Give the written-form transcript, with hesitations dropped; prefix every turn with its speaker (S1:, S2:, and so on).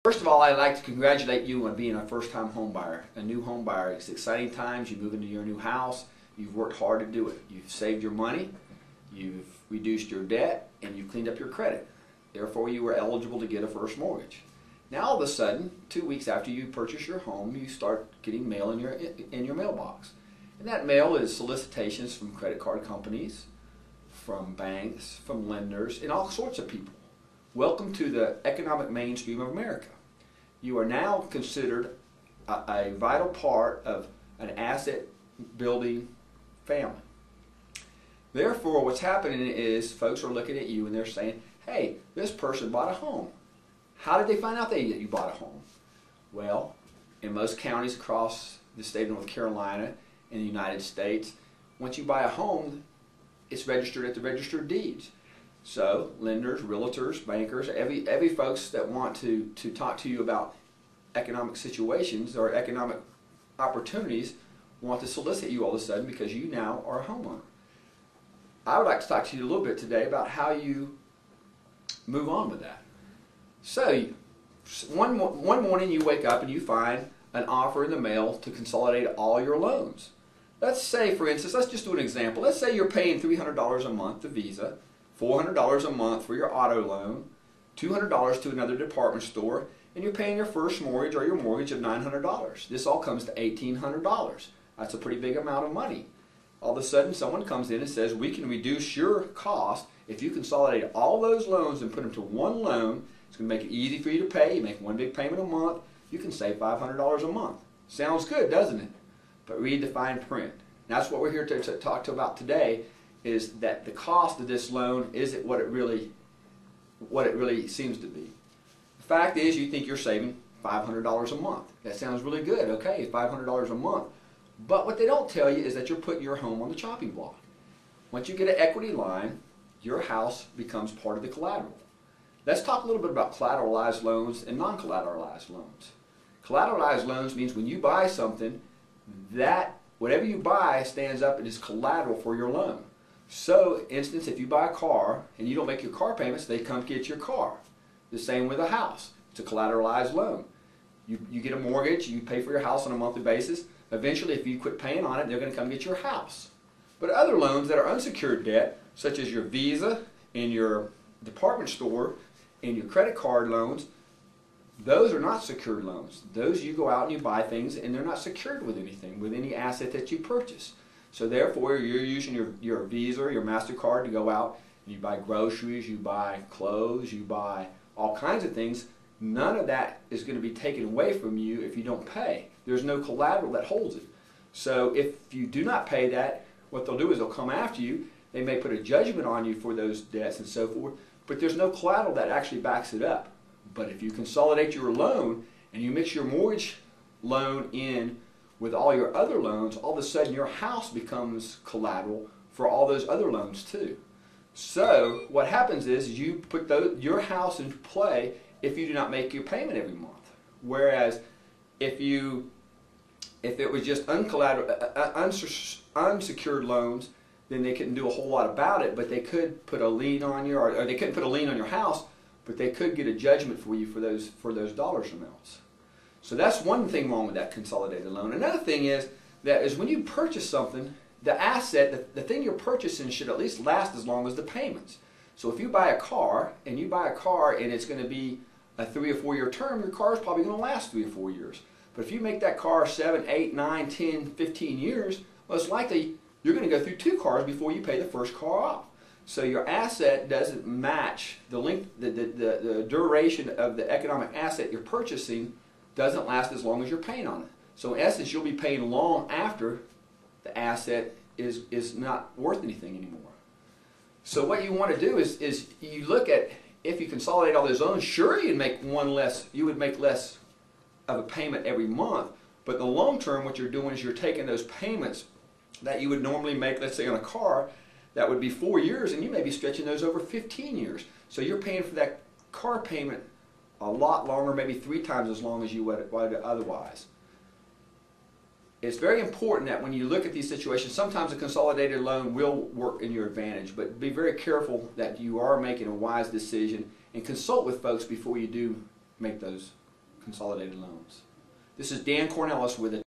S1: First of all, I'd like to congratulate you on being a first-time home buyer, a new home buyer. It's exciting times. You move into your new house. You've worked hard to do it. You've saved your money, you've reduced your debt, and you've cleaned up your credit. Therefore, you are eligible to get a first mortgage. Now, all of a sudden, 2 weeks after you purchase your home, you start getting mail in your mailbox. And that mail is solicitations from credit card companies, from banks, from lenders, and all sorts of people. Welcome to the economic mainstream of America. You are now considered a vital part of an asset building family. Therefore, what's happening is folks are looking at you and they're saying, hey, this person bought a home. How did they find out that you bought a home? Well, in most counties across the state of North Carolina in the United States, once you buy a home, it's registered at the Register of Deeds. So lenders, realtors, bankers, every folks that want to talk to you about economic situations or economic opportunities want to solicit you all of a sudden because you now are a homeowner. I would like to talk to you a little bit today about how you move on with that. So one morning you wake up and you find an offer in the mail to consolidate all your loans. Let's say, for instance, let's just do an example. Let's say you're paying $300 a month to Visa, $400 a month for your auto loan, $200 to another department store, and you're paying your first mortgage or your mortgage of $900. This all comes to $1,800. That's a pretty big amount of money. All of a sudden someone comes in and says, we can reduce your cost if you consolidate all those loans and put them to one loan. It's going to make it easy for you to pay. You make one big payment a month. You can save $500 a month. Sounds good, doesn't it? But read the fine print. And that's what we're here to talk about today, is that the cost of this loan isn't what it really seems to be. The fact is, you think you're saving $500 a month. That sounds really good. Okay, $500 a month. But what they don't tell you is that you're putting your home on the chopping block. Once you get an equity line, your house becomes part of the collateral. Let's talk a little bit about collateralized loans and non-collateralized loans. Collateralized loans means when you buy something, that whatever you buy stands up and is collateral for your loan. So, instance, if you buy a car and you don't make your car payments, they come get your car. The same with a house. It's a collateralized loan. You get a mortgage, you pay for your house on a monthly basis. Eventually, if you quit paying on it, they're going to come get your house. But other loans that are unsecured debt, such as your Visa and your department store and your credit card loans, those are not secured loans. Those you go out and you buy things and they're not secured with anything, with any asset that you purchase. So therefore, you're using your Visa or your MasterCard to go out and you buy groceries, you buy clothes, you buy all kinds of things. None of that is going to be taken away from you if you don't pay. There's no collateral that holds it. So if you do not pay that, what they'll do is they'll come after you. They may put a judgment on you for those debts and so forth, but there's no collateral that actually backs it up. But if you consolidate your loan and you mix your mortgage loan in with all your other loans, all of a sudden your house becomes collateral for all those other loans too. So what happens is you put your house into play if you do not make your payment every month. Whereas if it was just unsecured loans, then they couldn't do a whole lot about it, but they could put a lien on you, or they couldn't put a lien on your house, but they could get a judgment for you for those dollars amounts. So that's one thing wrong with that consolidated loan. Another thing is when you purchase something, the asset, the thing you're purchasing should at least last as long as the payments. So if you buy a car and it's going to be a 3 or 4 year term, your car is probably going to last 3 or 4 years. But if you make that car 7, 8, 9, 10, 15 years, most likely you're going to go through 2 cars before you pay the first car off. So your asset doesn't match the length, the duration of the economic asset you're purchasing doesn't last as long as you're paying on it. So in essence, you'll be paying long after the asset is not worth anything anymore. So what you want to do is you look at, if you consolidate all those loans, sure you would make less of a payment every month, but in the long term what you're doing is you're taking those payments that you would normally make, let's say on a car, that would be 4 years, and you may be stretching those over 15 years. So you're paying for that car payment a lot longer, maybe 3 times as long as you would otherwise. It's very important that when you look at these situations, sometimes a consolidated loan will work in your advantage, but be very careful that you are making a wise decision and consult with folks before you do make those Consolidated Loans. This is Dan Kornelis with